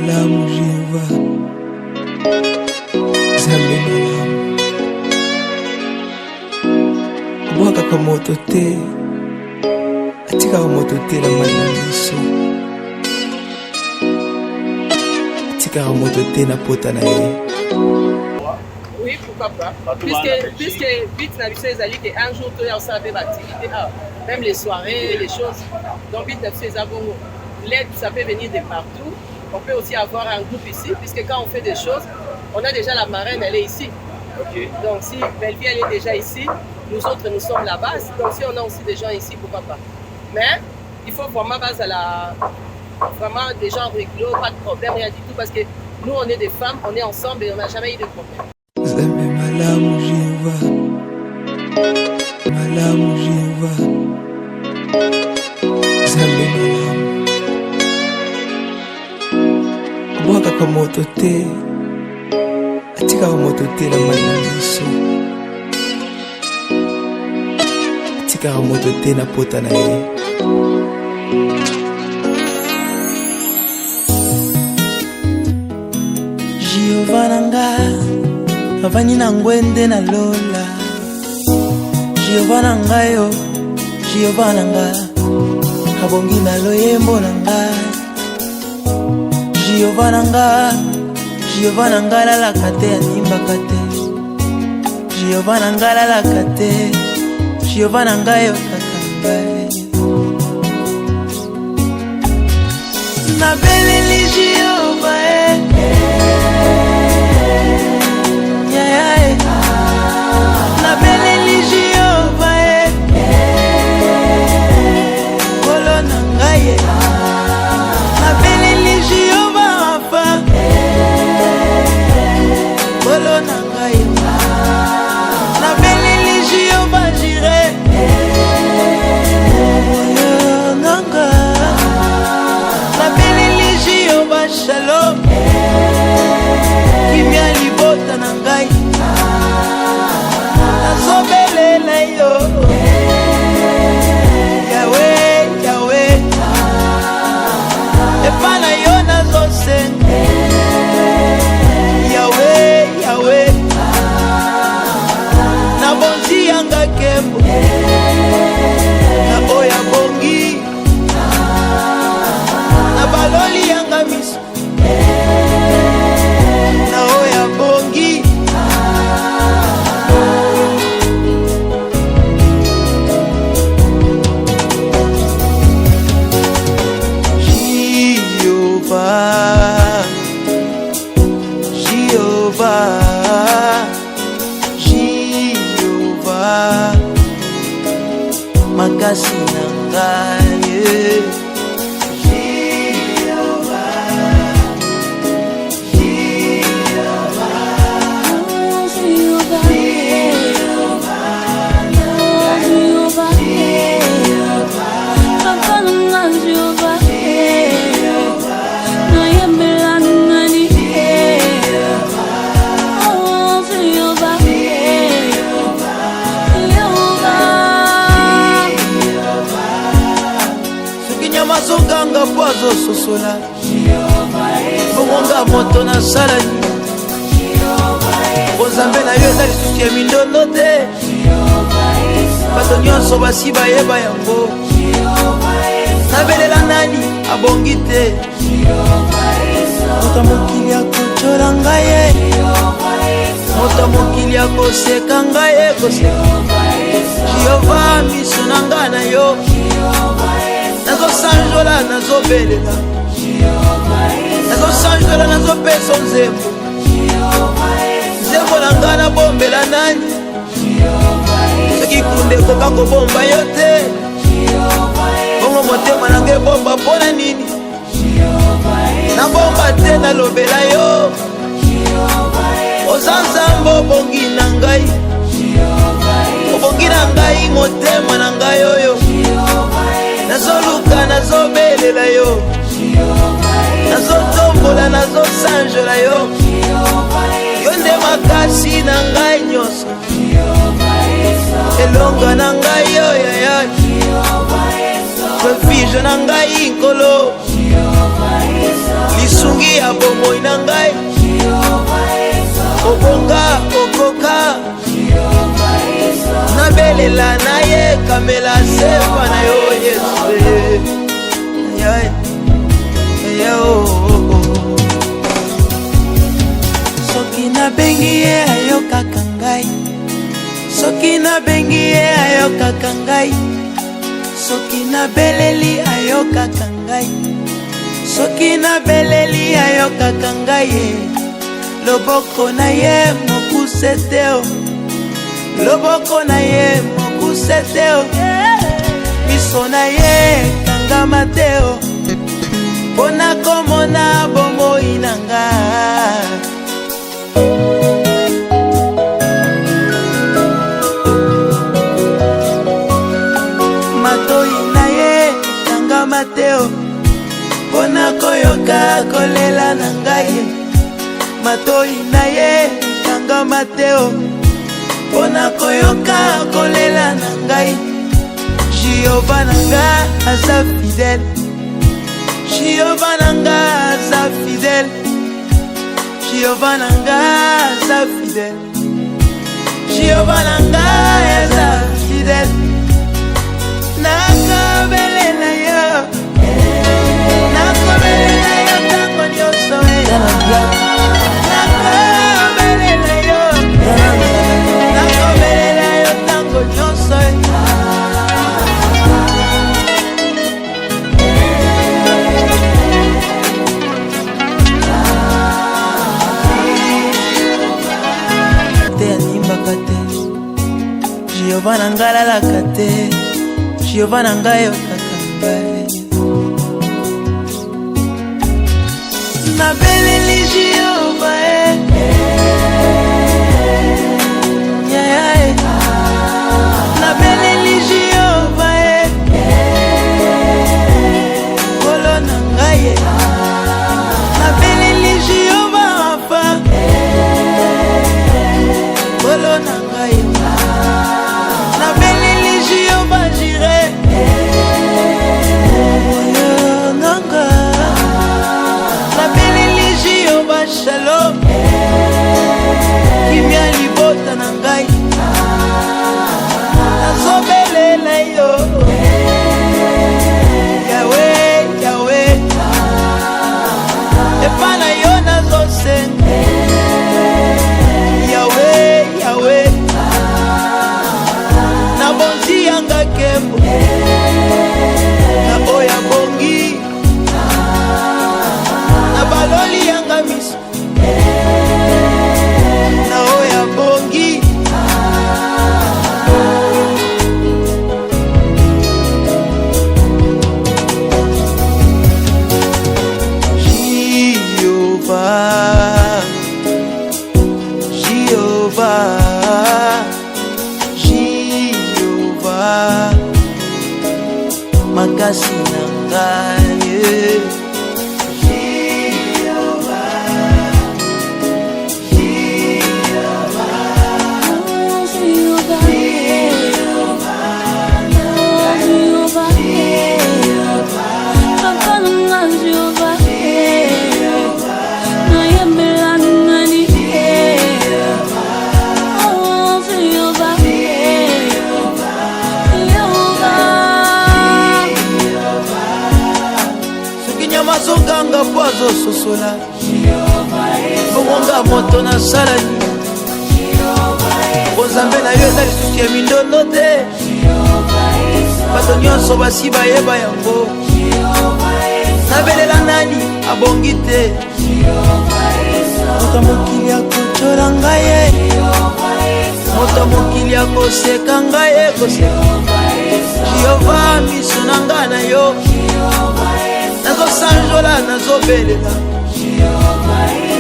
malamu Jehova Zambe malamu Bwaka kwa moto te Atika kwa moto te na malamiso Atika kwa moto te na pota na ye. Oui, pourquoi pas. Puisque vite n'a vu qu'un jour, tout le savait l'activité, même les soirées, les choses. Donc vite n'a vu l'aide, ça peut venir de partout. On peut aussi avoir un groupe ici, puisque quand on fait des choses, on a déjà la marraine, elle est ici. Okay. Donc si Belleville elle est déjà ici, nous autres nous sommes la base. Donc si on a aussi des gens ici, pourquoi pas. Mais il faut vraiment base à la... Vraiment des gens rigolos, pas de problème, rien du tout, parce que nous on est des femmes, on est ensemble et on n'a jamais eu de problème. Zambe malamu Jehova Malamu Jehova Zambe malamu Bwaka kwa moto te Atika kwa moto te na malamiso Atika kwa moto te na pota na ye. Jehova nanga Avani na ngwende na lola Jehova nanga yo Jehova nanga Abongi na loyembo nanga Jehova nanga Jehova nanga la kate animba kate Jehova nanga la kate Jehova nanga yo kakanga Na beleli Jehova Na beleli Jehova Kolo nangaye Na beleli Jehova Rafa Kolo nangaye Na beleli Jehova Jire Nanga Na beleli Jehova Shalom Kimia libota nangaye Nazobelela yo Yahweh, Yahweh Epana yo nazosenga Yahweh, Yahweh Na bonzi yanga kembo Na oya bongi Na baloli yanga miso Na oya bongi Jehovah Makasi nangaye Mazoganga poazo sosola Bongonga moto na salani Bonzambe na yo ezali susu ya mindondo te Bato nyonso basi bayeba yango Nabelela nani abongi te Moto mokili akochola ngaye Moto mokili akoseka ngaye Jehova miso na nga na yo Nazo sanjola, nazo belela Nazo sanjola, nazo peso nzembo Nzembo na nga na bombela nani Soki kunde koka kobomba yo te Bongo motema na nge bomba pona nini Na bomba te na lobela yo Oza nzambo obongi na ngai Obongi na ngai motema na ngai oyo Nazoluka nazobelela yo Nazotombola nazosanjola yo Yo nde makasi na ngai nyonso Elonga na ngai yo yaya Refuge na ngai nkolo Lisungi ya pamela sepa na yo Yesu. Soki na bengi ye ayokaka ngai, soki na bengi ye ayokaka ngai, soki na beleli ayokaka ngai, soki na beleli ayokaka ngai. Loboko na ye mokuse te o, loboko na ye mokuse te o, miso na ye kangama te o, pona komona bomoi na nga. Matoi na ye kangama te o, pona koyoka kolela na ngai. Matoi na ye kangama te o, pona koyoka kolela na ngai. Jehova nanga aza fidèle, Jehova nanga aza fidèle, Jehova nanga aza fidèle, Jehova nanga aza fidèle. Nakobelela yo, nakobelela yo tango nyonso. Nakobelela yo, nakobelela yo tango nyonso. Jehova nanga lalaka te, Jehova nanga yokaka ngai. Nabeleli Jehova nabeleli Jehova kolo na ngai. Nabeleli Jehova Rafa kolo na ngai. Nabeleli Jehova Jireh nanga. Nabeleli Jehova Shalom kimia libota na ngai. Nazobelela yo Yahweh, Yahweh, epa na yo nazosenga. Yahweh, Yahweh, nabonzi yanga kembo na oya bongi, na baloli yanga miso na oya bongi. Jehovah, Jehovah, Jehovah, makasi na ngai. Mazoganga poazo sosola bongonga moto na salani. Bonzambe na yo eza lisusu ya mindondo te, bato nyonso basi bayeba yango. Nabelela nani abongi te, moto mokili akocola ngai, moto mokili akoseka ngai ekoseka. Jehova miso na ngai na yo, nazosanjola nazobelela,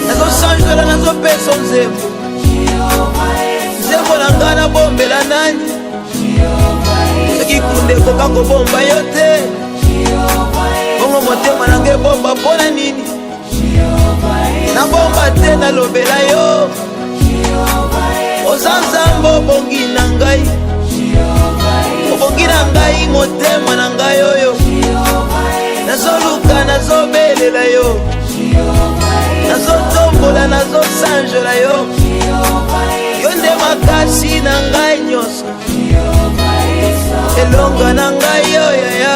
nazosanjola nazopesa nzembo. Nzembo na ngai nabombela nani, soki kunde ekoka kobomba yo te, bongo motema na ngai ebomba mpona nini? Nabomba te nalobela yo, oza nzambe obongi na ngai, obongi na ngai motema na ngai oyo. Nazoluka nazobelela yo, nazotombola nazosanjola yo, yo nde makasi na ngai nyonso. elonga na ngai yoyaya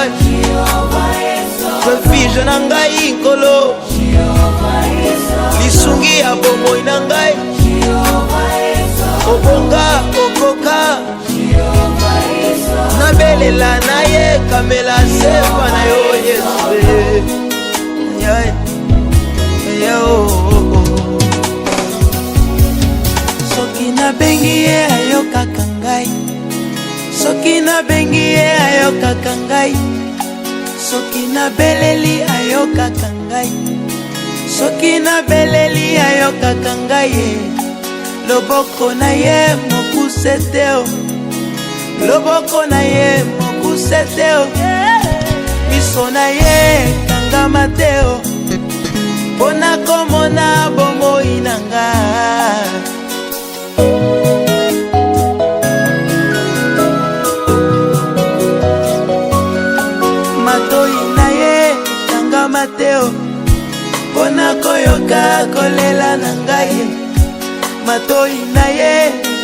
refuge na ngai nkolo lisungi ya bomoi na ngai obonga okoka nabelela na ye kamela sepa na yo Yesu soki nabengi ye ayokaka ngai soki nabengi ye ayokaka ngai soki nabeleli ayokaka ngai soki nabeleli ayokaka ngai ye loboko na ye mokuse te o loboko na ye mokuse te o miso na ye kangama te o mpona komona bomoi na nga matoi na ye kangama te o mpona koyoka kolela na ngai matoi na ye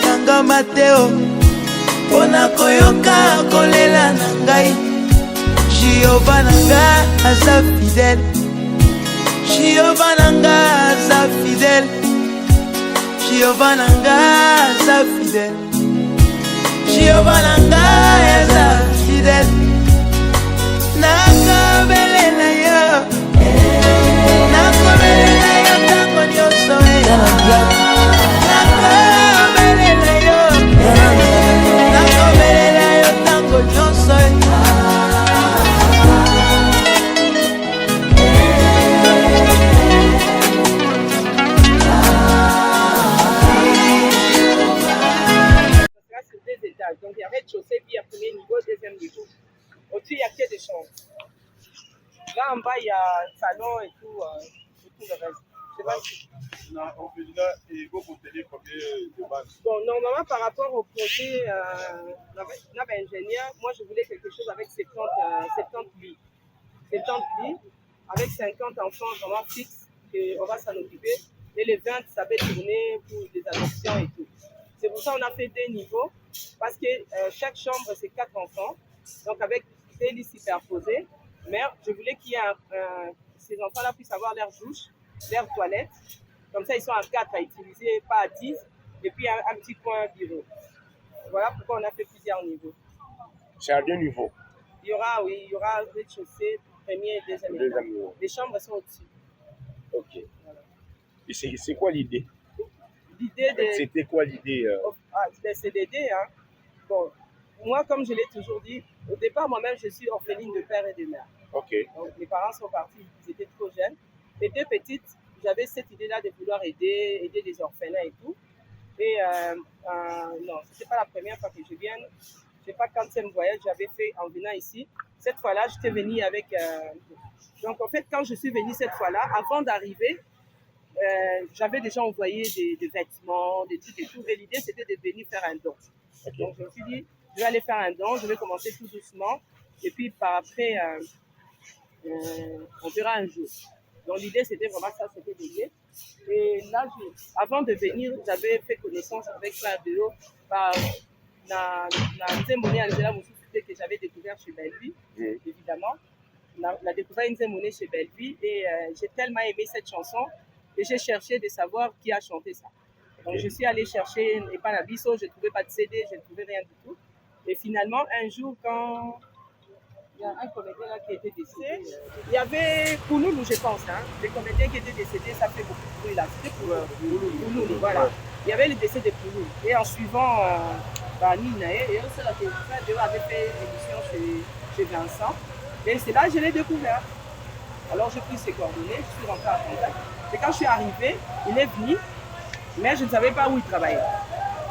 kangama te o mpona koyoka kolela na ngai Jehova na nga aza fidèle Jehova na nga aza fidèle Jehova na nga aza fidèle Jehova na nga aza fidèle nakobelela yo nakobelela yo ntango nyonso nakobelela yo nakobelela yo ntango nyonso donc il y a rez-de-chaussée, puis il y a premier niveau, deuxième niveau. Au-dessus, il y a que des chambres. Là en bas, il y a un salon et tout le reste. Je sais pas si... Non, au final, il faut contenir combien de bases? Bon, normalement, par rapport au projet ingénieur, moi je voulais quelque chose avec 70 lits. 70 lits, avec 50 enfants vraiment fixes, on va s'en occuper. Et les 20, ça va tourner pour des adoptions et tout. C'est pour ça qu'on a fait des niveaux, parce que chaque chambre, c'est 4 enfants, donc avec des lits superposés. Mais je voulais qu'il y ait ces enfants-là puissent avoir leur douche, leur toilette. Comme ça, ils sont à 4 à utiliser, pas à 10. Et puis, un petit coin bureau. Voilà pourquoi on a fait plusieurs niveaux. C'est à 2 niveaux. Il y aura rez-de-chaussée, premier et deuxième niveau. Les chambres sont au-dessus. Ok. Voilà. Et c'est quoi l'idée? L'idée de... C'était quoi l'idée des CDD, hein. Bon, moi, comme je l'ai toujours dit, au départ, moi-même, je suis orpheline de père et de mère. Ok. Donc, mes parents sont partis, ils étaient trop jeunes. Les deux petites, j'avais cette idée-là de vouloir aider les orphelins et tout. Et non, ce n'était pas la première fois que je viens. Je ne sais pas quand c'est mon voyage j'avais fait en venant ici. Cette fois-là, j'étais venue avec... Donc, en fait, quand je suis venue cette fois-là, avant d'arriver, j'avais déjà envoyé des vêtements, des trucs et tout. Et l'idée, c'était de venir faire un don. Okay. Donc, je me suis dit, je vais aller faire un don. Je vais commencer tout doucement. Et puis, par après, on verra un jour. Donc, l'idée, c'était vraiment ça, c'était de lier. Et là, avant de venir, j'avais fait connaissance avec Frère Déo par la Nzemone Angela Moussouté que j'avais découvert chez Bellevue, évidemment. La découvert Nzemone chez Bellevue et j'ai tellement aimé cette chanson que j'ai cherché de savoir qui a chanté ça. Donc, je suis allée chercher Epanabiso, je ne trouvais pas de CD, je ne trouvais rien du tout. Et finalement, un jour, quand il y a un comédien là qui était décédé, il y avait Pouloulou, je pense, hein, des comédiens qui étaient décédés, ça fait beaucoup de bruit là. C'était Pouloulou, voilà. Il y avait le décès de Pouloulou. Et en suivant Nina, et aussi la télévision avait fait l'émission chez Vincent. Et c'est là que je l'ai découvert. Alors j'ai pris ses coordonnées, je suis rentrée en contact. Et quand je suis arrivée, il est venu, mais je ne savais pas où il travaillait.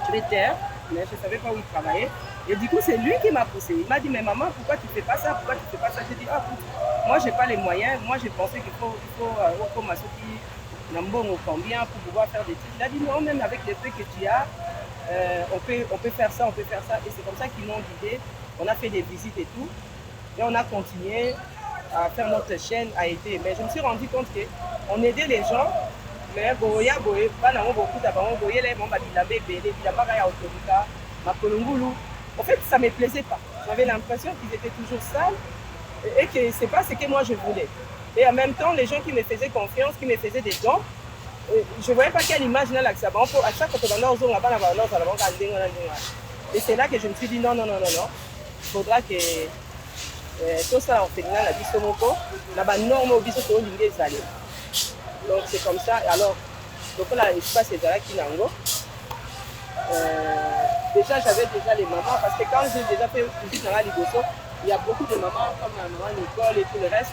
Je vais taire, mais je ne savais pas où il travaillait. Et du coup, c'est lui qui m'a poussé. Il m'a dit, mais maman, pourquoi tu ne fais pas ça? Pourquoi tu ne fais pas ça? J'ai dit, ah, moi, je n'ai pas les moyens. Moi, j'ai pensé qu'il faut combien pour pouvoir faire des trucs. Il a dit, non, même avec les peu que tu as, on peut faire ça, on peut faire ça. Et c'est comme ça qu'ils m'ont guidé. On a fait des visites et tout. Et on a continué à faire notre chaîne, à aider. Mais je me suis rendu compte qu'on aidait les gens, mais en fait, ça ne me plaisait pas. J'avais l'impression qu'ils étaient toujours sales et que c'est pas ce que moi je voulais. Et en même temps, les gens qui me faisaient confiance, qui me faisaient des dons, je ne voyais pas quelle image là que ça va. À chaque fois que on a et c'est là que je me suis dit non, il faudra que tout ça en fait la biso moko, la norme au biso to lingé zali. Donc c'est comme ça. Alors donc là l'espace est là qui nango. Déjà j'avais déjà les mamans parce que quand j'ai déjà fait visite dans la Ligoso, il y a beaucoup de mamans comme la maman Nicole et tout le reste,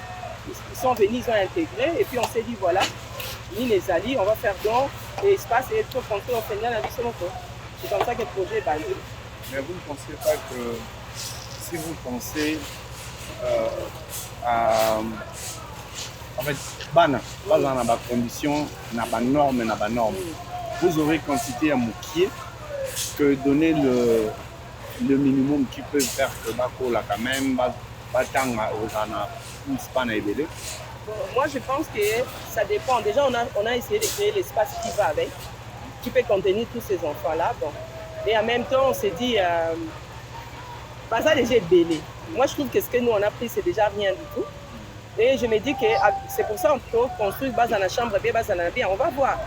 ils sont venus, ils ont intégré et puis on s'est dit voilà, ni les alliés, on va faire don et espace et tout construire au Fénien la biso moko. C'est comme ça que le projet est basé. Mais vous ne pensez pas que si vous pensez en fait, dans la condition, dans la norme, vous aurez quantité à moukier que donner le minimum qui peut faire que Bako là quand même, moi je pense que ça dépend. Déjà on a essayé de créer l'espace qui va avec, qui peut contenir tous ces enfants-là. Bon. Et en même temps on s'est dit, ça déjà est belé. Moi je trouve que ce que nous on a pris c'est déjà rien du tout. Et je me dis que c'est pour ça qu'on peut construire base dans la chambre, base dans la bien. On va voir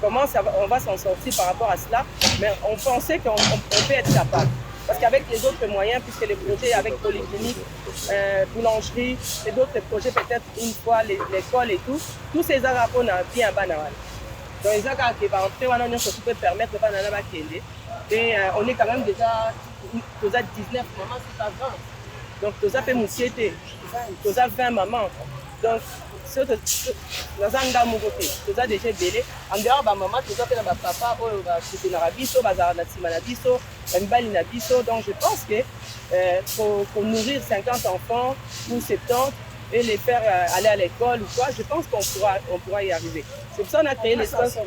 comment on va s'en sortir par rapport à cela. Mais on pensait qu'on peut être capable. Parce qu'avec les autres moyens, puisque les projets avec polyclinique, boulangerie, et d'autres projets peut-être une fois, l'école et tout, tous ces arabes on a bien banal. Donc les arabes qui vont entrer, on peut permettre de banana bakende. Et on est quand même déjà 19 mamans, c'est pas 20. Donc, tu as fait mon piété, tu as 20 mamans. Donc, tu as déjà belé. En dehors, maman, tu as fait papa, tu as fait donc, je pense que pour nourrir 50 enfants ou 70 et les faire aller à l'école ou quoi, je pense qu'on pourra y arriver. C'est pour ça qu'on a créé l'espace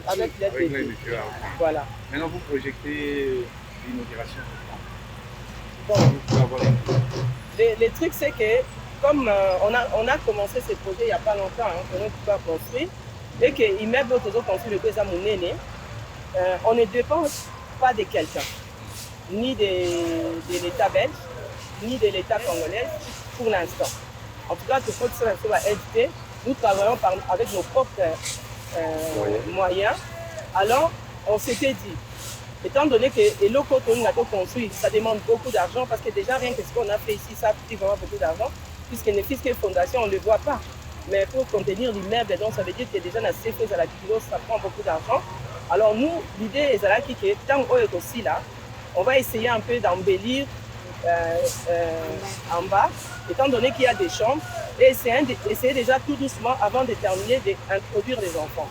avec l'aide de Dieu. Voilà. Maintenant, vous projetez l'inauguration. Bon, les trucs, c'est que comme on a commencé ce projet il n'y a pas longtemps, on a tout construit, et que l'immeuble autres construit le président Mounéné, on ne dépend pas de quelqu'un, ni de l'État belge, ni de l'État congolais pour l'instant. En tout cas, tout ça va aider. Nous travaillons avec nos propres moyens. Alors, on s'était dit, étant donné que les locaux qu'on a construit, ça demande beaucoup d'argent parce que déjà rien que ce qu'on a fait ici, ça coûte vraiment beaucoup d'argent, puisque les fiscales fondations, on ne le voit pas. Mais pour contenir l'immeuble, donc ça veut dire que déjà dans ces choses à la kilo, ça prend beaucoup d'argent. Alors nous, l'idée est là que tant qu'on est aussi là, on va essayer un peu d'embellir en bas, étant donné qu'il y a des chambres, et essayer déjà tout doucement, avant de terminer, d'introduire les enfants.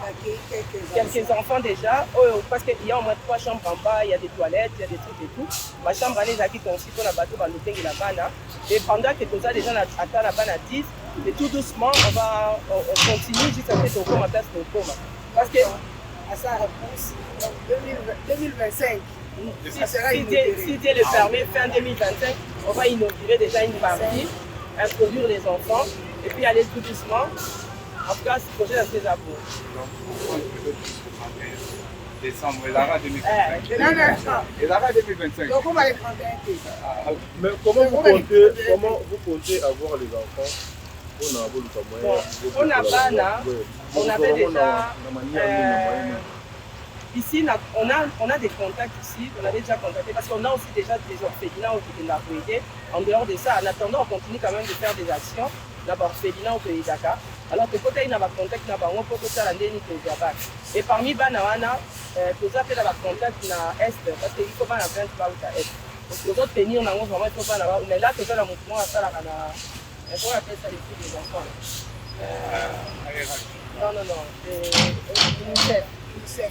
Quelques enfants déjà, parce qu'il y a au moins 3 chambres en bas, il y a des toilettes, il y a des trucs et tout. Ma chambre, elle est conçue pour la bateau, et pendant que tout ça, les gens attendent la banane à 10, et tout doucement, on continue jusqu'à ce qu'on commence à place de coma. Parce que, à sa réponse, donc 2025. Si Dieu le permet, fin 2025, on va inaugurer déjà une partie, introduire les enfants et puis aller tout doucement. En tout cas, ce projet est très à vous. Décembre, et l'ARA 2025. Et l'ARA 2025. Donc on va les prendre un peu. Mais comment vous comptez avoir les enfants? On a Bana, on avait déjà. Ici, on a des contacts ici, on avait déjà contacté parce qu'on a aussi déjà des orphelinats qui nous ont aidé. En dehors de ça, en attendant, on continue quand même de faire des actions dans l'orphelinat au pays Dakar. Alors que côté il y a des contacts, on peut faire la déni que vous. Et parmi Banawana, nous avons fait des contacts dans l'Est parce qu'il faut pas la faire par l'Est. Donc les autres pays, on a vraiment il faut pas là. Mais là, c'est un mouvement à faire la. On appelle ça les filles des enfants. Non. UNICEF.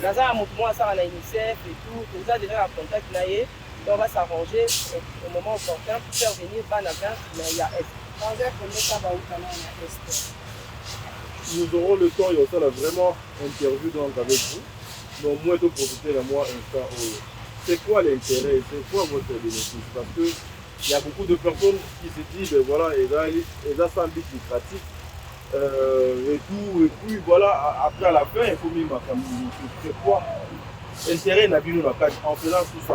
Dans un mouvement, ça, on a UNICEF et tout. Nous avons déjà un contact là. On va s'arranger au moment opportun pour faire venir Banavin, mais il y a Est. Nous aurons le temps, et on a vraiment interview donc avec vous. Donc, moi, de profiter de moi instant. C'est quoi l'intérêt? C'est quoi votre bénéfice? Parce qu'il y a beaucoup de personnes qui se disent, ben voilà, ils ont sans but lucratif. Et tout, et puis voilà, après à la fin, il faut mis ma famille. C'est quoi l'intérêt n'a vu en faisant tout ça?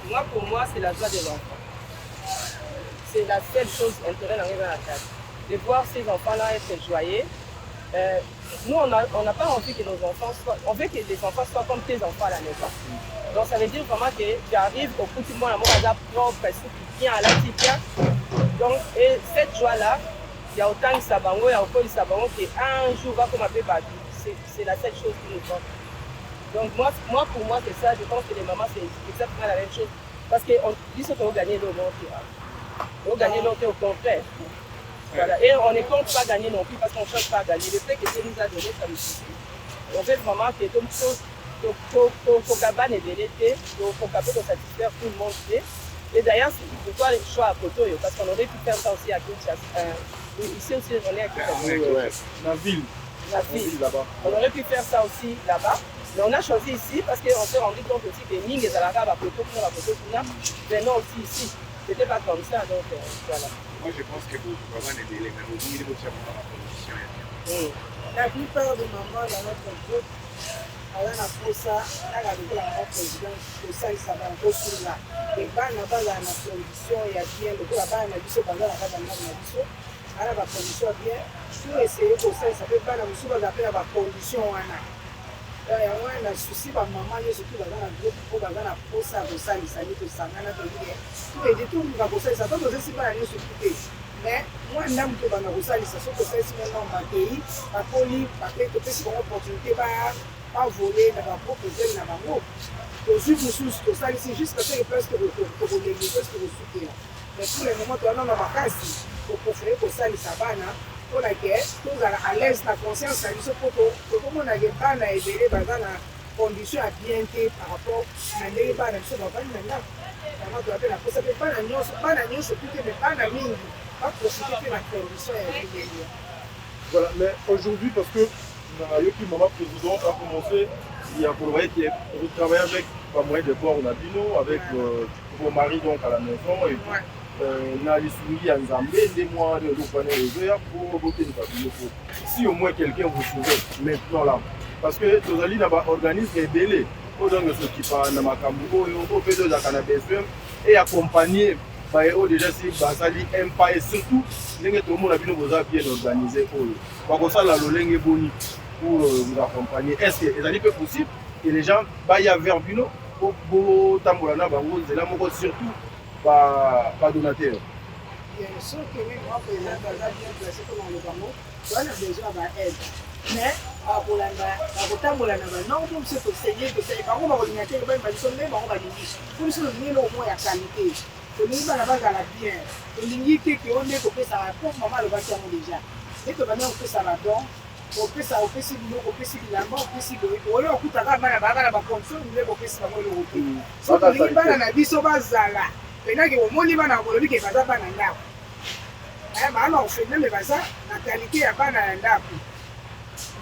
Moi, pour moi, c'est la joie des enfants. C'est la seule chose intérêt dans la tête. De voir ces enfants-là être joyeux. Nous, on n'a pas envie que nos enfants soient... On veut que les enfants soient comme tes enfants à la maison. Donc, ça veut dire vraiment que j'arrive au bout du monde, à mon hasard propre, qui vient à la petite. Donc, et cette joie-là, il y a autant de sabango, il y a encore de sabango qu'un jour va comme un peu battu. C'est la seule chose qui nous compte. Donc, pour moi, c'est ça. Je pense que les mamans, c'est exactement la même chose. Parce qu'on dit ce qu'on va gagner l'autre. On va gagner l'autre au contraire. Voilà. Et on ne compte pas gagner non plus parce qu'on ne cherche pas à gagner. Le fait que Dieu nous a donné, ça nous suffit. On veut vraiment que tout le monde soit capable de l'aider, pour capable de satisfaire tout le monde. Et d'ailleurs, c'est pourquoi le choix à Kotoyo, parce qu'on aurait pu faire ça aussi à Kinshasa. Ici aussi, on est à Kinshasa. La ville. La ville. Là-bas. On aurait pu faire ça aussi là-bas. Mais on a choisi ici parce qu'on s'est rendu compte aussi que Ning et Zalaka, la Koto, mais non aussi ici. C'était pas comme ça, donc voilà. Moi, je pense que vous pouvez aider les gens. Vous pouvez aussi avoir la position. La plupart des mamans dans notre groupe, alors on a fait ça, là, la président, que ça, il s'en va encore sur là. Les bancs là-bas, dans la condition, il y a bien, le coup là-bas, on a dit, pendant la base, on a dit, alors la condition bien, pour essayer pour ça, ça peut pas la mesure, on appelle la condition, on a. yango na susi bamama nyonso tu baza na groupe mpo baza na posa kosalisa nde tosangana tolie toede toluka kosalisa to tozesi bana nyonso tu te mais mwa ndambu to banda kosalisa soki tosalisi mona bakei bakoli topesi bango opportunité bavole na bapropre zele na bango tozwi mosusu tosalisi jusqu'à ce que presque tokolenge presque kosutela mais pour le moment toanana makasi toprefere kosalisa bana mpona ke tozala à l'aise na conscience na biso mpo tokomonake bana ebele baza na condition ya bien te par rapport na ndenge bana biso bavandi na ndako yango toape na posa mpe bana nyonso tu te me bana mingi baprofite mpe na condition ya bilenge. Voilà, mais aujourd'hui, parce que Yoki Maman Présidente a commencé, il y a pour vous travaillez avec pas moyen de boire on a Bino, avec vos maris donc à la maison et Nalisui à Nzambé, des mois de l'Opané pour voter une famille. Si au moins quelqu'un vous sauve maintenant là, parce que Tozali n'a pas organisé rebelle, aux gens qui qui parlent dans ma cambo, au fait de la cannabis et accompagner déjà si Basali Empire et surtout, tout le monde a bien organisé pour ça la Lolenge Boni pour vous accompagner. Est-ce que c'est possible que les gens baillent vers Bino pour Tambolana Bango, c'est là surtout pas donateur. Bien sûr que même moi, pour les gens bien placés comme le Bango, on a besoin d'aide. Mais pour Tambolana Bango, comme c'est pour essayer de faire, par contre, on va ordinateur, on va dire même on va dire, comme si on a au moins la qualité. Tolingi bana bazala bien tolingi te ke onde kopesa pour maman le baki yango déjà et to bana kopesa ba don opesi bino opesi bilamba opesi boye ole okutaka bana bazala ba condition ndenge kopesa bango le route so tolingi bana na biso bazala pena ke omoni bana kolobi ke baza bana ndako bana ofende me baza na qualité ya bana ya ndako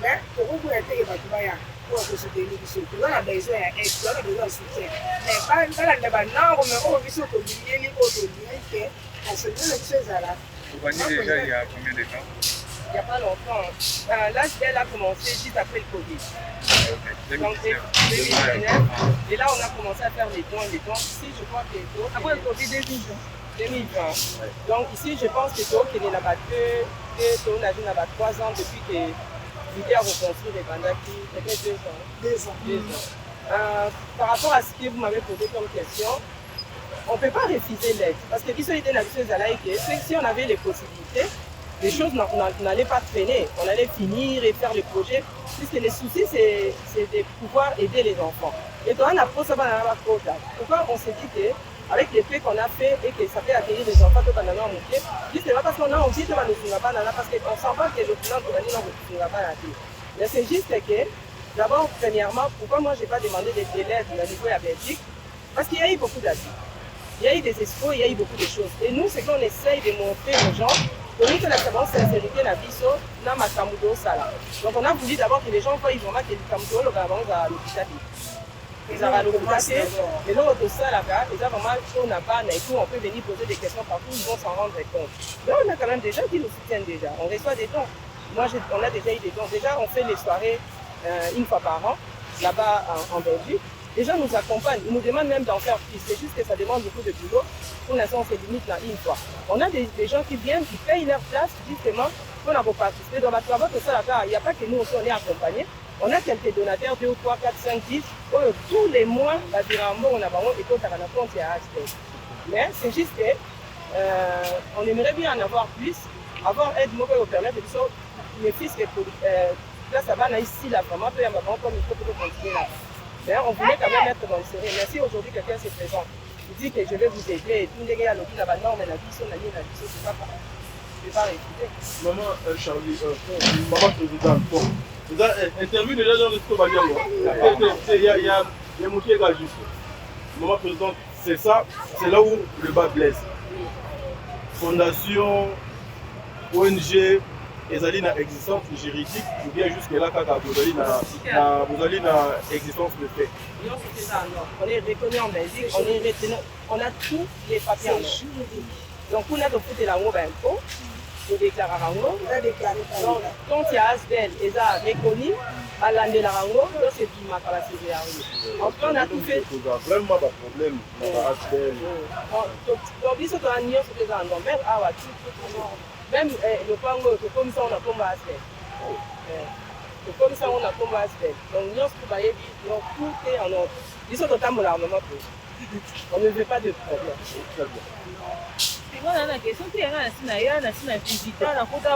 mais tokokoya te ke bato baya pour soutenir biso tozala besoin ya aide tozala besoin ya soutien mais balanda banango mais oyo biso tolingeli oyo tolingi ke enseignement na biso ezala. Vous gagnez déjà il y a combien de temps? Il n'y a pas longtemps. L'âge d'elle a commencé juste après le Covid. Donc 2019. Et là on a commencé à faire les dons. Ici je crois que après le Covid 2020. Donc ici je pense que qu'il est là-bas on a vu là-bas 3 ans depuis que l'idée a reconstruit les Bandaki, c'était 2 ans. Par rapport à ce que vous m'avez posé comme question, on ne peut pas refuser l'aide. Parce que si on avait les possibilités, les choses n'allaient pas traîner. On allait finir et faire le projet. Puisque les soucis, c'est de pouvoir aider les enfants. Et donc, on a posé ça dans la pourquoi on s'est dit qu'avec les faits qu'on a fait et que ça fait accueillir les enfants tout en allant monter, c'est pas parce qu'on a envie de nous faire parce qu'on ne sent pas que le plan de l'année ne nous pas. Mais c'est juste que, d'abord, premièrement, pourquoi moi je n'ai pas demandé des délais au niveau de la Belgique? Parce qu'il y a eu beaucoup d'abus. Il y a eu des espoirs, il y a eu beaucoup de choses. Et nous, c'est qu'on essaye de montrer aux gens que nous, la sincérité na biso, na makamudo sala. Donc on a voulu d'abord que les gens voient vraiment que le kamudo, le gabon, à l'hôpital. Ils ont l'hôpital, mais nous, tout ça là-bas, ils ont vraiment on n'a pas, on peut venir poser des questions partout, ils vont s'en rendre compte. Mais on a quand même des gens qui nous soutiennent déjà. On reçoit des dons. Moi, on a déjà eu des dons. Déjà, on fait les soirées une fois par an, là-bas en Belgique. Les gens nous accompagnent, ils nous demandent même d'en faire plus. C'est juste que ça demande beaucoup de boulot. Pour l'instant, on se limite là une fois. On a des gens qui viennent, qui payent leur place justement pour participer. Dans notre travail, il n'y a pas que nous aussi, on est accompagnés. On a quelques donateurs, 2 ou 3, 4, 5, 10. Tous les mois, on a et compte à la compte à acheter. Mais c'est juste que on aimerait bien en avoir plus, avoir aide qui nous permettre de les fils que là, ça va ici, là, vraiment, peu importe comme il faut continuer là. Mais on voulait quand même être dans le sérieux. Mais si aujourd'hui quelqu'un se présente, il dit que je vais vous aider, et tout le monde est à l'autre, là-bas, non, mais la vie, on a mis la vie, c'est pas pareil. Je ne vais pas réécouter. Maman Charlie, maman présidente, bon. Vous avez interviewé déjà dans le Stobalia. Il y a mon qui est là juste. Maman présidente, c'est ça, c'est là où le bas blesse. Fondation, ONG, ezali na existence juridique ou bien jusque là quand vous allez na existence de fait. On est reconnu en Belgique, on a tous les papiers en juridique. Donc on a de foutre la mot impôt, de déclarer à Rango. Donc quand il y a Asbel, ils ont reconnu à l'année la Rango, donc c'est qui m'a pas la Enfin on a tout fait. Vraiment pas de problème. Asbel. Donc ils sont en union sur les endroits, même à tout. Même le Congo, c'est comme ça on a tombé à Asbel. C'est comme ça on a tombé à Asbel. Donc nous donc tout est en ordre. Ils sont totalement l'armement. On ne veut pas de problème. Très bien. On a une question qui est là, c'est un visiteur, on a fait un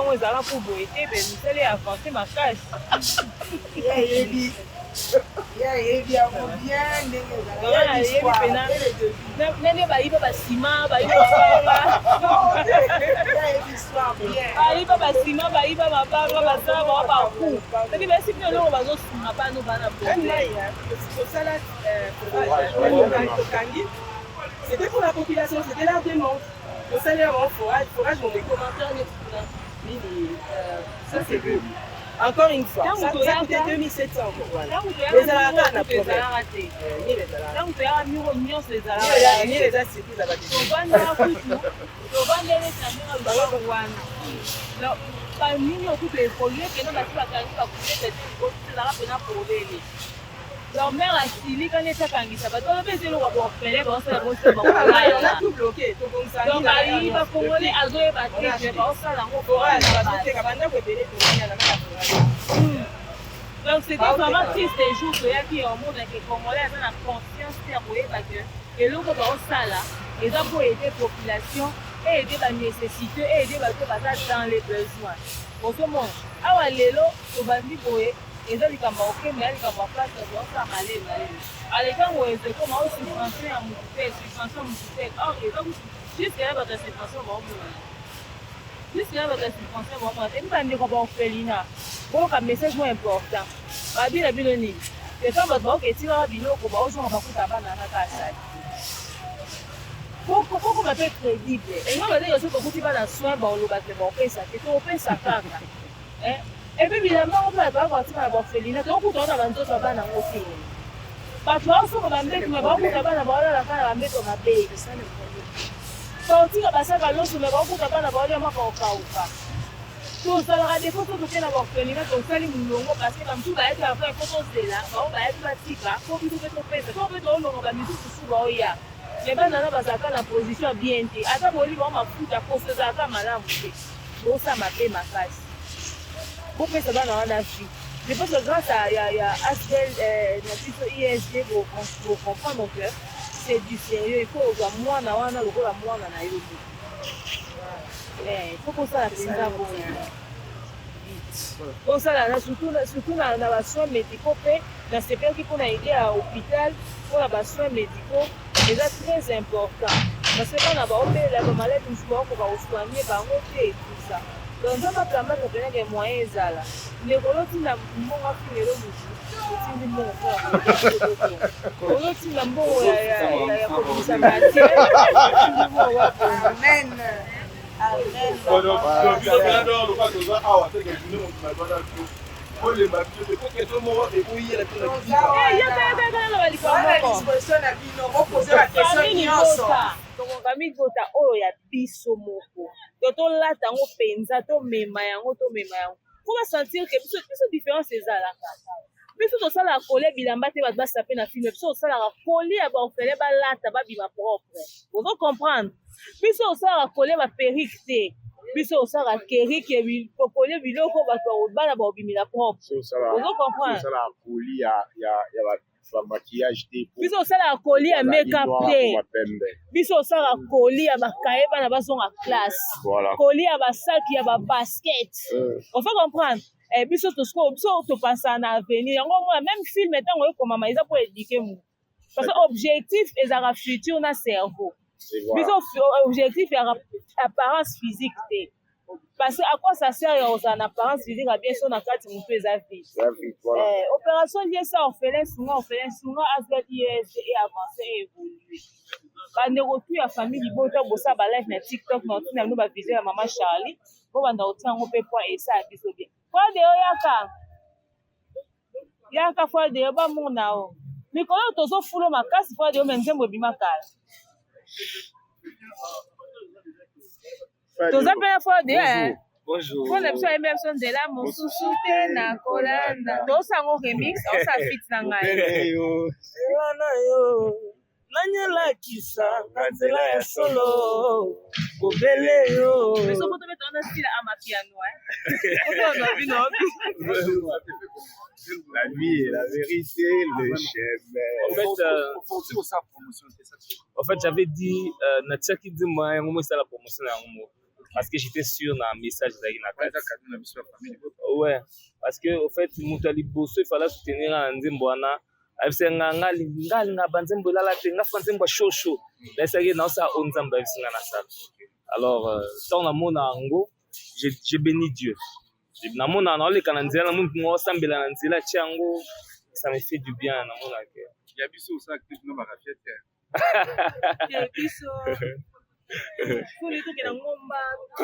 peu pour boire, mais nous allons avancer ma cache. Nene bayiba basima bayiba mabanga basala bango baku soki besi bino eloko bazosima bano bana kosala tokangi c'était pour la population, c'était la demande. Kosala yango forage mon commentaire ça c'est beau. Encore une fois, ça coûtait 2700 pour moi. Les Alarats n'a pas de problème. Ni les Alarats. Ni les Assises là-bas. Leur mère a stylé quand elle était kangisa bato bapesi eloko bopele baosala on a tout bloqué donc ayiba congolais azoyeba te baosala yango donc c'était vraiment triste les jours toyaki omona ke congolais aza na conscience te ya koyeba ke eloko baosala eza po aider population et aider banécessité et aider bato baza dans les besoins ozomona awa lelo tobandi boye eza likambo okende ya likambo ya place ezosala malema alekango ezekoma osubvention ya motu te subvention motu te or eza juske ya bato ya subvention baomona juske ya bato ya subvention baomona te mibandeko baorphelina boyoka message mo important babi na bino nini epa bato baoketikaka biloko baozonga bakuta bana kaka asali kokoma mpe crédible engo bazeki soki okuti bana soin baoloba te baopesa te toopesa kaka et puis bilamba ngo mpe bakotika na baorphelina tokuta na banzoto ya bana ngo te bato baosoka bambeto me baokuta bana baolalaka na bambeto mabe totika basaka loso me baokuta bana baolia maka okauka tosalaka defo so toke na baorphelina tosali molongo parceke bamosusu bayaki après po tozela bao bayaki batika po biso mpe topesa to mpe toolonga bamisusu su baoya me bana na bazalaka na position ya bien te ata boli bao mafuta poso ezalaka malamu te bosama mpe makasi bopesa bana wana fi je pense que grâce à Asbel na biso ISG pour comprendre que c'est du sérieux il faut ozwa mwana wana lokola mwana na yo faut kosala mpenza kosala surtout na basoins médicaux mpe nasepelaki mpona idée ya hôpital mpona basoins médicaux eza très important parce que bana baobelela bamaladi mosusu baokoka kosoigne bango te et tout ça donc nzambe aplamaka peneke moyen ezala ndeko olotinda mbongo afingelo mosu otindi mbongo olotinda mbongo ya kobimisa matiere otindi mbongo wapoamen tokokamikota oyo ya biso moko to tolata yango mpenza tomema yango po basentir ke biso différence ezalaka biso tosalaka kolia bilamba te bato basape na filme biso tosalaka kolia baorphelin balata babima propre ozo comprendre biso tosalaka kolia baperike te biso tosalaka kerike kolia biloko bato bana baobimila propre ozo comprendre maquillage te biso osalaka koli ya make-up te biso osalaka koli ya bakaye bana bazonga classe koli ya basaki ya babasket ofa comprendre biso topasaka na avenir yango mona même film ntango ekomama eza mpo édike mu parce que objectif ezalaka futur na cerveau biso objectif ya apparence physique te parce que à quoi ça sert ya ozala na apparence physique ya bien so na kati motu eza vide opération lié ça orphelin sunga azali et avancé et évolué bandeko tu ya famille libota bosa balife na tiktok na otina bino bavisio ya mama Charlie po banda kotia yango mpe po esa ya biso bien fois de yaka fois de bamona o mikolo oyo tozofula makasi fois de yo me nzembo ebima kala toza mpe na fois de mpona biso ayembi biso nzela mosusu te na kolanda tosango remix osa fit na ngai wana yo nanyelakisa na nzela ya solo kobele yo biso moto mpe toona style amapiano la vie la vérité le chemin en fait j'avais dit natiaki nzembo yango mo esala promotion na yango mo parce que j'étais sûr na message ezalaki na kati ouais parce que au fait moto ya liboso efala soutenir na nzembo wana abisenga ngalinga banzembo elala te ngafa nzembo ya shosho naesaki naosala o nzambo abisenga na sala alors ntango namona yango j'ai béni Dieu namona naoleka na nzela na muntu ngo osambela na nzela atia yango ça me fait du bien namona ke ya biso osala clip no bakafiete biso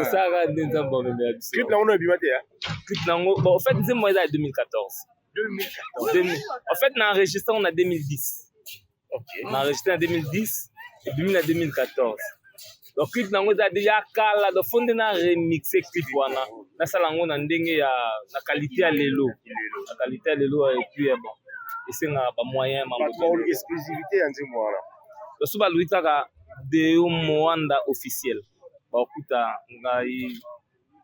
osaka nde nzambo amemela biso clip nango no ebima te clip nango en fait nzembo eza ya 2014 en fait na enregistré on a 2010 na enregistré en 2010 et 2014 donc clip nango eza déjà kala donc fonde na remixer clip wana nasala yango na ndenge ya na qualité ya lelo na qualité ya lelo et puis bon esenga ba moyen mambo exclusivité ya nzembo wana loso baluki kaka de moanda officiel bakuta ngai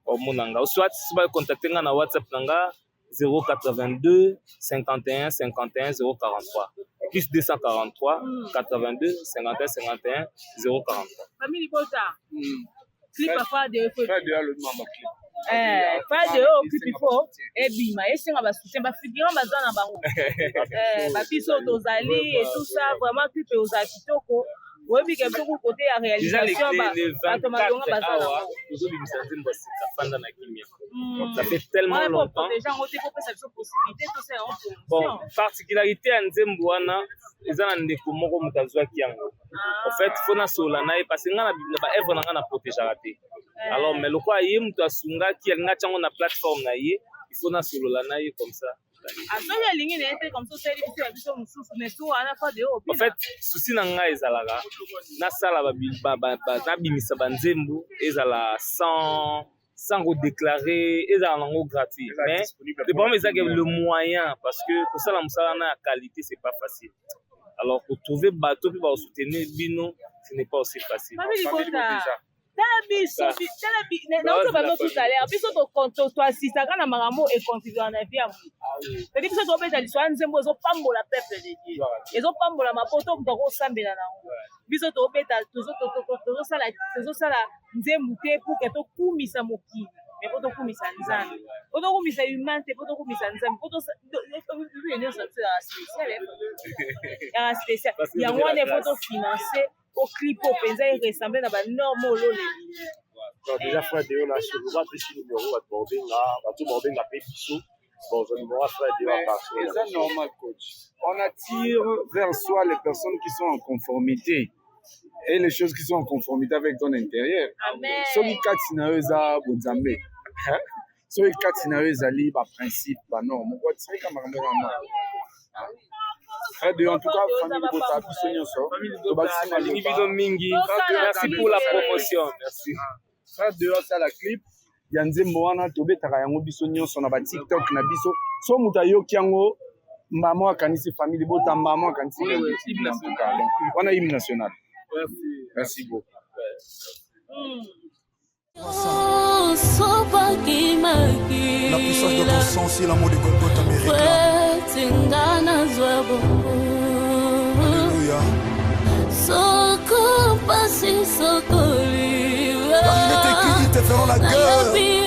omona nga soit ba contacter nga na WhatsApp nanga 082 51 51 043 plus 243 82 51 51 043 famille bota clip afa de le mama clip pas de clip ifo ebima esenga ba soutien ba figurant baza na bango ba biso tozali et tout ça vraiment clip oza kitoko oyebi ke biso côté ya réalisation bato malonga baza na tozobimisa nzembo ya sika fanda na kimia ça fait tellement longtemps bon particularité ya nzembo wana eza na ndeko moko moto azwaki yango en fait fo nasola na ye parce que nga na baevre na nga na protégeaka te alors mais lokola ye moto asungaki alinga tiango na plateforme na ye il faut nasolola na ye comme ça soki alingi na ye te comme ça osali biso ya biso mosusu mais to wana fa de en fait souci na ngai ezalaka nasala nabimisa banzembo ezala sans redéclarer ezala nango gratuit mais le problème ezaki le moyen parce que kosala mosala na ya qualité c'est pas facile alors retrouver bateau mpe baosoutenir bino ce n'est pas aussi facile tala biso nauto bango tout à l'heure biso toasistaka na makambo econtribuera na vie ya motu cedi biso tobeta liswa nzembo ezopambola peuple de Dieu ezopambola mapoto moto akosambela nango biso tobeta tozosala nzembo te pour ke tokumisa mokili mais po tokumisa nzambe po tokumisa humain te po tokumisa nzambe po nyonso ya spécial yango wana po tofinance au clip openza eressemble na banorme ololeli déjà frère de na sur va pesi numéro bato bordenga pe biso bon je numéro frère de c'est normal coach On attire vers soi les personnes qui sont en conformité et les choses qui sont en conformité avec ton intérieur. Amen. Soki kati na yo eza bonzambe. Soki kati na yo ezali ba principe ba norme. Ko tsika makambo na Très bien, en tout cas, famille Bota, biso nyonso. To basima biso mingi. Merci pour la promotion. Merci. Ça dehors ça la clip. Ya nzembo wana tobetaka yango biso nyonso na ba TikTok na biso. So muta yoki yango Mbamo akanisi famille bota mbamo akanisi hymne national. On a hymne national. Merci beaucoup. La puissance de ton sang, c'est l'amour de Golgotha me réclame. Alléluia. Car il est écrit, ils te feront la guerre, mais ils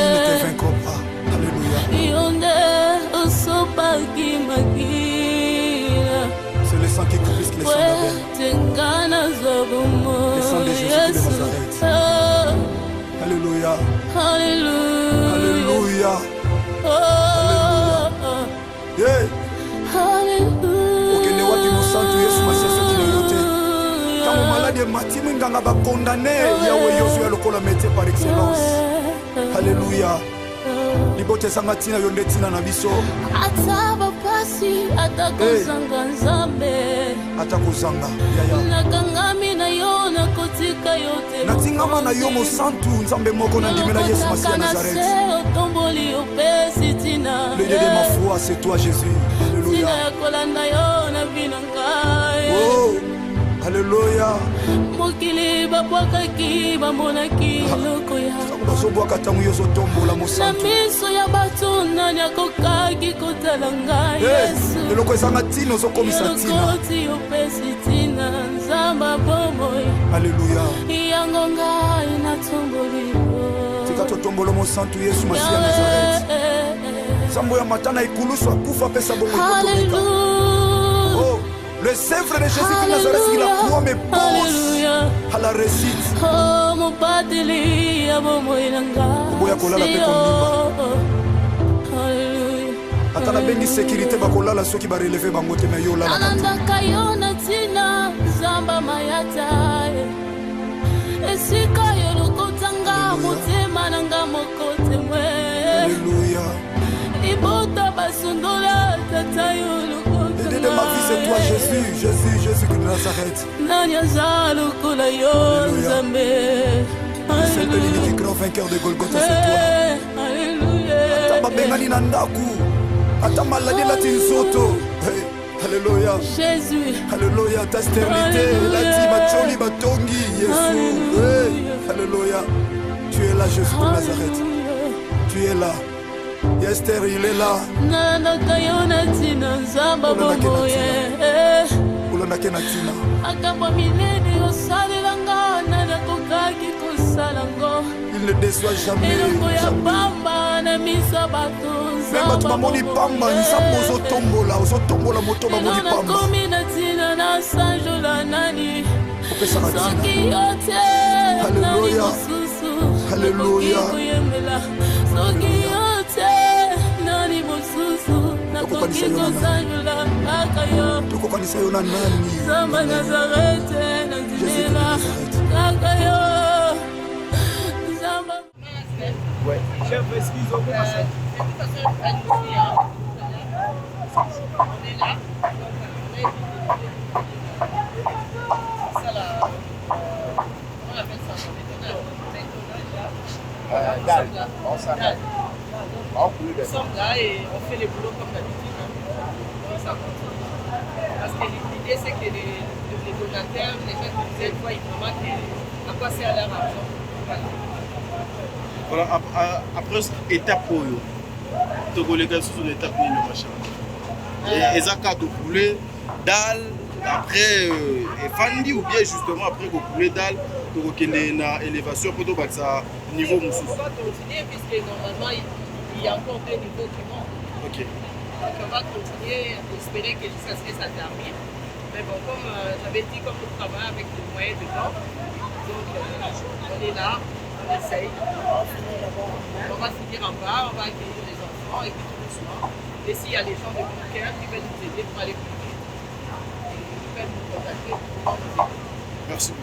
ne te vaincront pas. Alléluia. C'est le sang qui couvre les sangs d'Abel. Le sang de Jésus de Nazareth. Alléluia. Alléluia. Alléluia. Yeah. Okende wapi mosantu Yesu masiasa kinayote. Tango malade matimu nganga ba condamné yawe yosu ya lokola métier par excellence. Alléluia. Libote sanga tina yonde tina na biso. Ataba pasi atakozanga nzambe. Atakozanga yaya. Nakangami na yo na kotika yote. Natingama na yo mosantu nzambe moko na ndimela Yesu masiasa Nazareth. Le Dieu de ma foi, c'est toi Jésus. Alléluia. Oh, alléluia. Mokili babwakaki bamonaki eloko ya bazobwaka ntango yo ozotombola mosantu. Na miso ya bato nani akokaki kotala ngai Yesu. Eloko ezanga ntina ozokomisa ntina. Elokoti opesi ntina nzamba bomoi. Alléluia. Yango ngai natomboli yo. Tika totombola mosantu Yesu masiya Nazareth. Sambo ya matana ikulusu akufa pesa bongo ikotomeka. Oh, le sèvre de Jésus de Nazareth, il a croix mes pose à la récite. Oh, mon pateli, abomo inanga. Oboya kolala pe kondimba. Alléluia. Atana bengi sécurité bakolala soki ba relever bango te na yo lala. Ananda kayona tina zamba mayata. Esika yo lokotanga motema nanga mokote mwe. Alléluia. Ibota basondola tata yo lokotanga. De ma vie c'est toi Jésus, Jésus, Jésus de Nazareth. Nanya zalo kola yo nzambe. C'est le grand vainqueur de Golgotha, c'est toi. Alléluia. Ataba bengani na ndaku. Atama la de la tinsoto. Alléluia. Jésus. Alléluia. Ta stérilité, la timacholi batongi Jésus. Alléluia. Tu es là Jésus de Nazareth. Tu es là. Esther, il est là. Nana kayona tina nzamba bomoye. Ulona kena tina. Akamba minene osalelanga nana kokaki kosalango. Il ne déçoit jamais. Elongo ya pamba na misa bato nzamba. Même tu mamoni pamba nzambo ozotombola, ozotombola moto mamoni pamba. Nana komi na tina na sanjola nani. Opesa na tina. Soki yote. Alléluia. Alléluia. Soki yote. Nani mosusu. Nakoki kosanjola kaka yo. Tokokanisa yo na nani? Zamba Nazareth na ndimela kaka yo. Zamba. Ouais. Chef, est-ce qu'ils ont commencé? De toute façon, elle nous dit, hein, on est là, donc ça là, on appelle ça, dalle, on s'en va. Nous sommes là et on fait les boulots comme d'habitude, hein. Donc ça continue. Parce que l'idée c'est que les donateurs, les gens qui nous aident, voient vraiment à quoi sert leur argent. Voilà, après étape oyo tokoleka sous une étape nini machin et ezaka to couler dalle après efandi ou bien justement après ko couler dalle to kokende na élévation pour to baksa niveau mususu. On va continuer puisque normalement il y a encore 2 niveaux qui montent. OK. Donc on va continuer, espérer que jusqu'à ce que ça termine. Mais bon, comme j'avais dit, comme on travaille avec les moyens de temps, donc on est là. On essaye. On va finir en bas, on va accueillir les enfants et puis tout doucement. Et s'il y a des gens de bon cœur qui veulent nous aider pour aller plus vite, ils peuvent nous contacter pour pouvoir nous aider. Merci.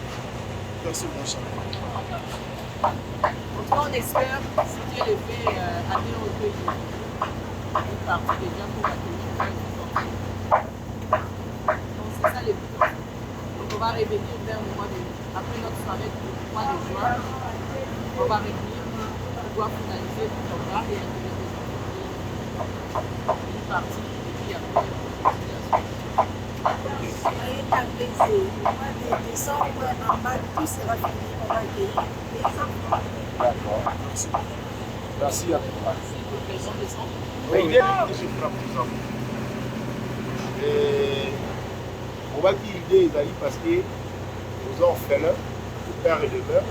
Merci mon cher. En tout cas, on espère, si Dieu le fait, aller au 2 jours. Une partie déjà pour accueillir les enfants. Donc c'est ça le but. Donc on va revenir vers le mois de après notre soirée du mois de juin. On va revenir pour pouvoir finaliser tout le travail et accueillir les enfants. une partie et puis après Et apaisé. Mois de décembre, en bas, tout sera fini. On va accueillir les enfants. D'accord. Merci à toi. les gens descendent. Oui, il est chez nous, par exemple. On va dire l'idée, Isaïe, parce que aux orphelins, le père et le mère,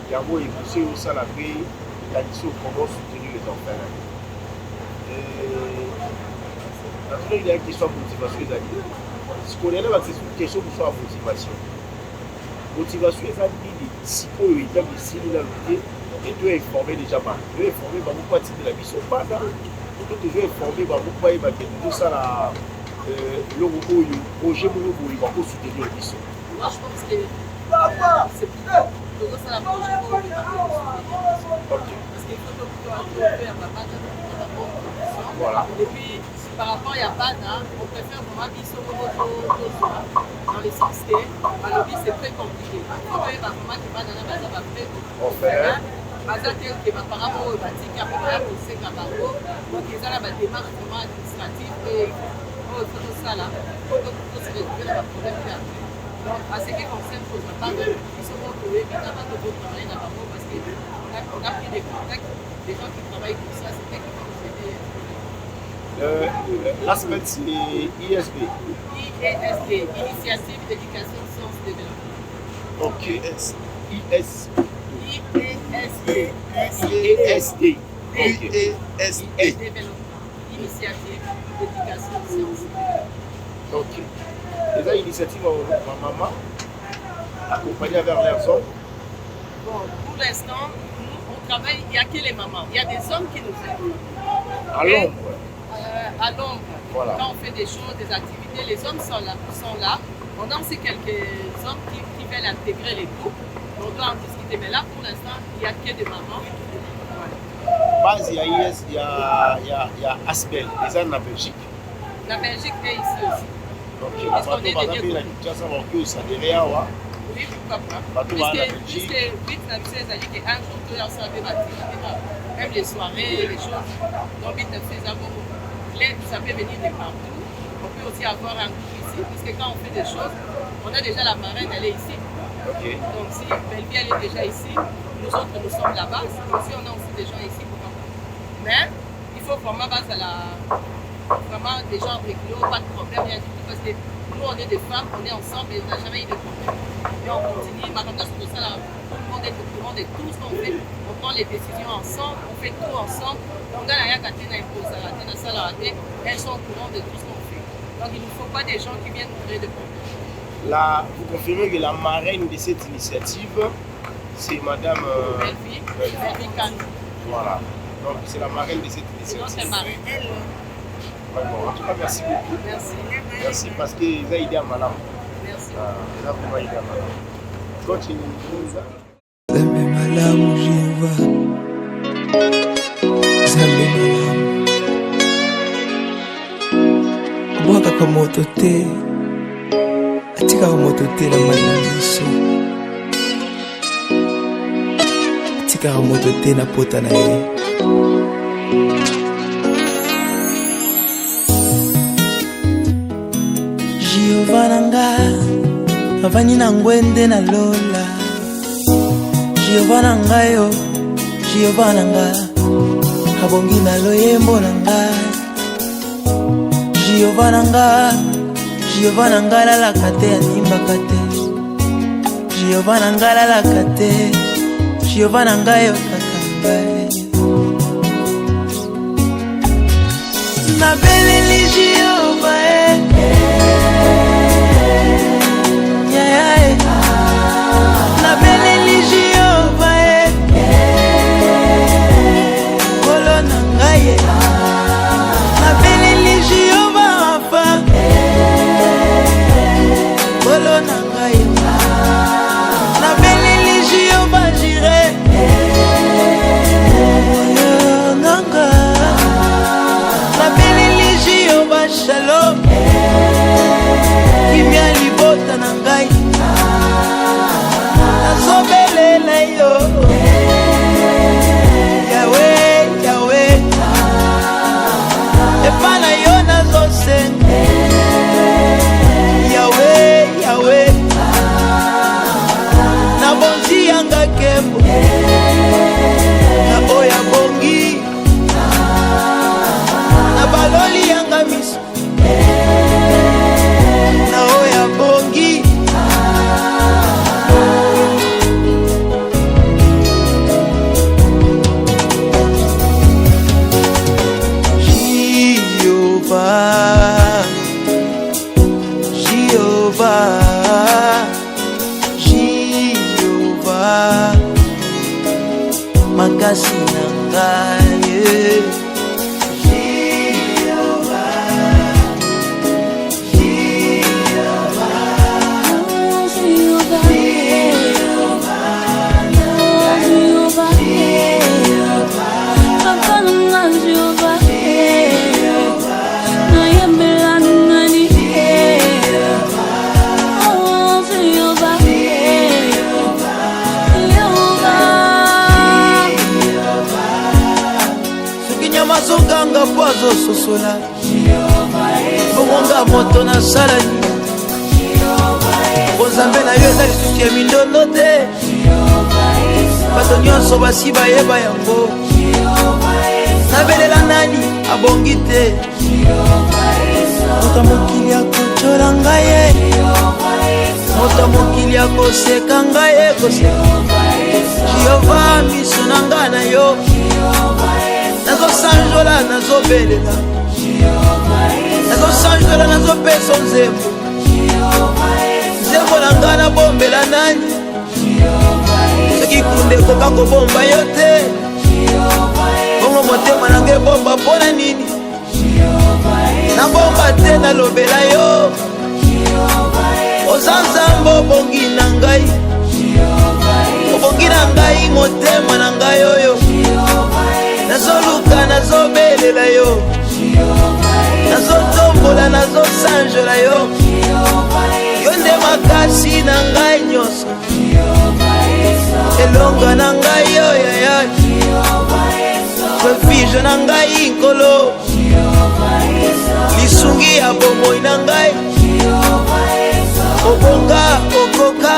il y a un mot écouté au sein de la paix, il a dit comment soutenir les orphelins. Naturellement, il y a une question de motivation, Isaïe. Ce qu'on élève, c'est une question de motivation. Motivation, c'est une si on est dans le ciel, et tu es informé déjà, tu es informé, pourquoi tu es la mission, pas là. Tu es informé, pourquoi il va tout ça là. Le projet il va soutenir la mission. Moi, je pense que c'est plutôt ça la projet pour le parce qu'il faut faire voilà. Et puis, par rapport à Bana, on préfère vraiment mission dans les sens que c'est très compliqué. Il faut vraiment que Bana va faire. Baza tel que ma parent au bâtiment a préparé pour ces cabarets, donc ils ont la démarche vraiment administrative et tout ça là, pour se retrouver dans la problème qu'il y a. Donc, à ce qui concerne pour ma part, ils sont retrouvés évidemment de travailler dans la banque parce qu'on a pris des contacts, des gens qui travaillent pour ça, c'est qui vont nous aider. L'aspect c'est ISD. IESD, Initiative d'Éducation Sciences Développement. Ok, ISD. IESD. IESD. Initiative d'éducation sciences. Ok. Et là, l'initiative ma maman accompagnée vers leurs hommes. Bon, pour l'instant, nous, on travaille, il n'y a que les mamans. Il y a des hommes qui nous aident. À l'ombre. À l'ombre. Voilà. Quand on fait des choses, des activités, les hommes sont là. On a aussi quelques hommes qui veulent intégrer les groupes. On doit en discuter. Mais là, pour l'instant, il n'y a que des mamans. Base, il y a IS, il y a Asbel, les gens en Belgique. La Belgique est ici aussi. Donc, parce qu'on est des groupes. Oui, pourquoi pas. Puisque vite, la mission a dit qu'un jour, tout le monde savait même les soirées, les choses. Donc, vite, ça peut venir de partout. On peut aussi avoir un groupe ici, puisque quand on fait des choses, on a déjà la marraine, elle est ici. Okay. Donc, si Belleville elle est déjà ici, nous autres, nous sommes là-bas. Si on a aussi des gens ici, pourquoi pas. Mais il faut vraiment base à vraiment des gens rigolos, pas de problème, rien du tout, parce que nous, on est des femmes, on est ensemble et on n'a jamais eu de problème. Et on continue. Maintenant, c'est pour ça, là, tout le monde est au courant de tout ce qu'on fait. On prend les décisions ensemble, on fait tout ensemble. Donc, dans la elles sont au courant de tout ce qu'on fait. Donc, il ne faut pas des gens qui viennent nous créer des problèmes. Là, vous confirmez que la marraine de cette initiative, c'est Madame Belleville Kane. Voilà. Donc, c'est la marraine de cette initiative. C'est notre marraine. Bon, en tout cas, merci beaucoup. Merci. Merci parce qu'ils ont aidé à Madame. Merci. Ils ont vraiment aidé à Madame. Continue. Zambe malamu Jehova, Zambe malamu. Bwaka moto te, atika moto te na maliso. Atika moto te na pota na ye. Jehova nanga, avani na ngwende na lola. Jehova nanga yo, Jehova nanga, abongi na loyembo nanga. Jehova nanga, Jehova nanga lalaka te animbaka te. Jehova nanga lalaka te, Jehova nanga yo kaka ngai. Nabeleli Jehova nabeleli Jehova kolo na ngai nabeleli Jehova afa kolo na ngai nabeleli Jehova jire nanga nabeleli Jehova shalom Jehovah, nayembela nani, oh Jehovah, soki nyama zoganga po azososola bongonga moto na salani bonzambe na yo eza lisusu ya mindondo te bato nyonso basi bayeba yango nabelela nani abongi te moto mokili akocola ngai ye moto mokili akoseka ngai ye koseka Jehova miso na ngai na yo nazosanjola nazobelela nazosanjola nazopesa nzembo nzembo na ngai nabombela nani soki kunde ekoka kobomba yo te bongo motema na ngai ebomba mpona nini nabomba te nalobela yo oza nzambe obongi na ngai obongi na ngai motema na ngai oyo nazoluka nazobelela yo nazotombola nazosanjola yo yo nde makasi na ngai nyonso elonga na ngai yoyaya refuge na ngai nkolo lisungi ya bomoi na ngai obonga okoka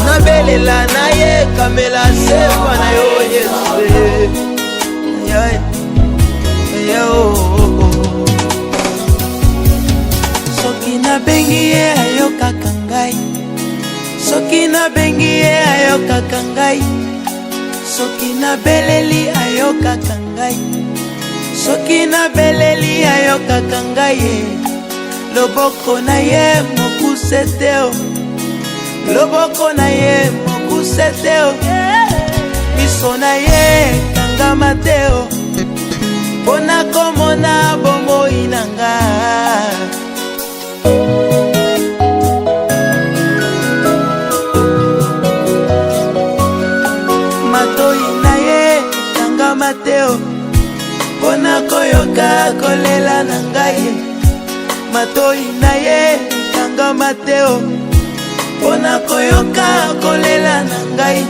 nabelela naye kamela sepa na yo yesu soki nabengi ye ayokaka ngai soki nabengi ye ayokaka ngai soki nabeleli ayokaka ngai soki nabeleli ayokaka ngai ye loboko na ye mokuse te o loboko na ye mokuse te o miso na ye kangama te o mpona komona bomoi na nga matoi na ye kangama te o mpona koyoka kolela na ngai matoi na ye kangama te o mpona koyoka kolela na ngai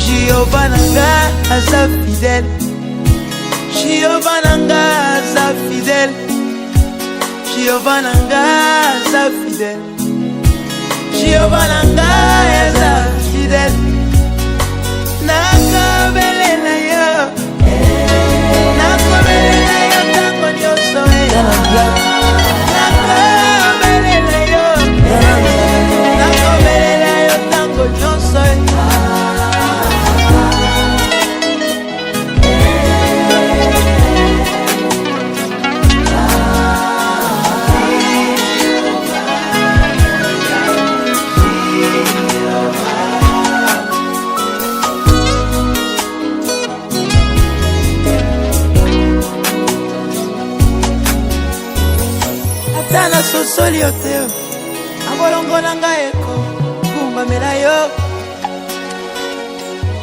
Jehova na nga aza fidèle Jehova na nga aza fidèle Jehova na nga aza fidèle Jehova na nga aza fidèle nakobelela yo nakobelela yo ntango nyonso nakobelela yo nakobelela yo ntango nyonso na sosoli yo te abolongo na ngai eko kumbamela yo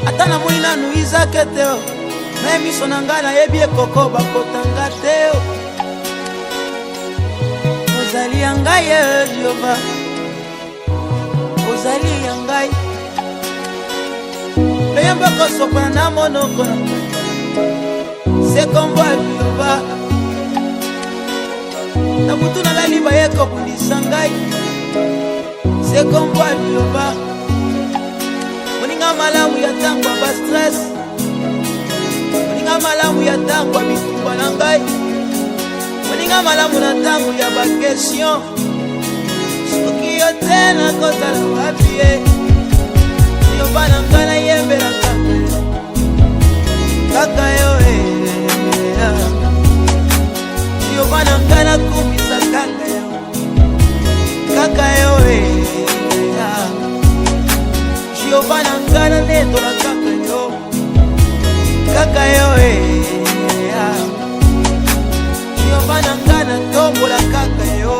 ata na moi nanu izake te na miso na ngai nayebi ekoko bakotanga te ozali ya ngai ye Jehova ozali ya ngai loyembo kosopana na monoko na ngai sekombo ya Jehova na butu na ngai liba ye kobundisa ngai sekombo ya Jehova moninga malamu ya ntango ya bastress moninga malamu ya ntango ya bitumba na ngai moninga malamu na ntango ya bakestion soki yo te nakozala wapi ye Jehova na ngai nayembela kaka yo Jehova na ngai nakumisa kaka yo Jehova na ngai nanetola kaka yo Jehova na ngai natombola kaka yo